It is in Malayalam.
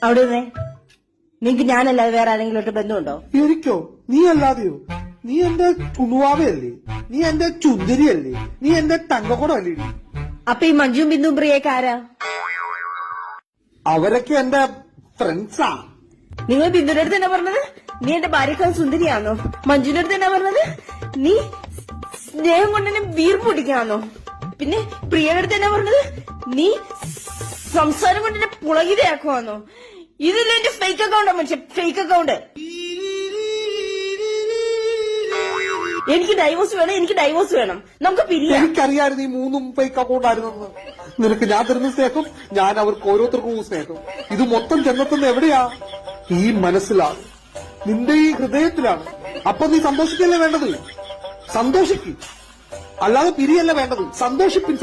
അവിടെ ഇരുന്നേ. നിങ്ങക്ക് ഞാനല്ലാതെ വേറെ ആരെങ്കിലും ബന്ധമുണ്ടോ? എനിക്കോ? നീ അല്ലാതെയോ? നീ എന്റെ കുണുവാവയല്ലേ? നീ എന്റെ ചുന്ദരിയല്ലേ? നീ എന്റെ തങ്കക്കുടമല്ലേ? അപ്പൊ ഈ മഞ്ജുവും ബിന്ദുവും പ്രിയൊക്കെ ആരാ? അവരൊക്കെ എന്റെ ഫ്രണ്ട്സാ. നിങ്ങൾ ബിന്ദുവിന്റെ അടുത്ത് എന്നാ പറഞ്ഞത്? നീ എന്റെ ഭാര്യക്കാൾ സുന്ദരിയാണോ? മഞ്ജുവിന്റെ അടുത്ത് എന്നാ പറഞ്ഞത്? നീ സ്നേഹം കൊണ്ട് എന്നെ വീർപ്പ് പിടിക്കാന്നോ? പിന്നെ പ്രിയയുടെ അടുത്ത് എന്നാ പറഞ്ഞത്? നീ സംസാരം കൊണ്ട് എന്നെ പുളകിതയാക്കുവാന്നോ? ഇതില്ല എന്റെ ഫേക്ക് അക്കൗണ്ടാ മനുഷ്യ, ഫേക്ക് അക്കൗണ്ട്. എനിക്ക് ഡൈവോഴ്സ് വേണം, എനിക്ക് ഡൈവോഴ്സ് വേണം. നമുക്ക് പിരിയാം. എനിക്കറിയായിരുന്നു ഈ മൂന്നും ഫേക്ക് അക്കൗണ്ട് ആയിരുന്നെന്ന്. നിനക്ക് ഞാൻ തരുന്ന സ്നേഹം, ഞാൻ അവർക്ക് ഓരോരുത്തർക്കും സ്നേഹം. ഇത് മൊത്തം ചെന്നെത്തുന്ന എവിടെയാ? ഈ മനസ്സിലാണ്, നിന്റെ ഈ ഹൃദയത്തിലാണ്. അപ്പൊ നീ സന്തോഷിക്കല്ലേ വേണ്ടത്? സന്തോഷിക്കും, അല്ലാതെ പിരിയല്ല വേണ്ടത്. സന്തോഷിപ്പിൻ.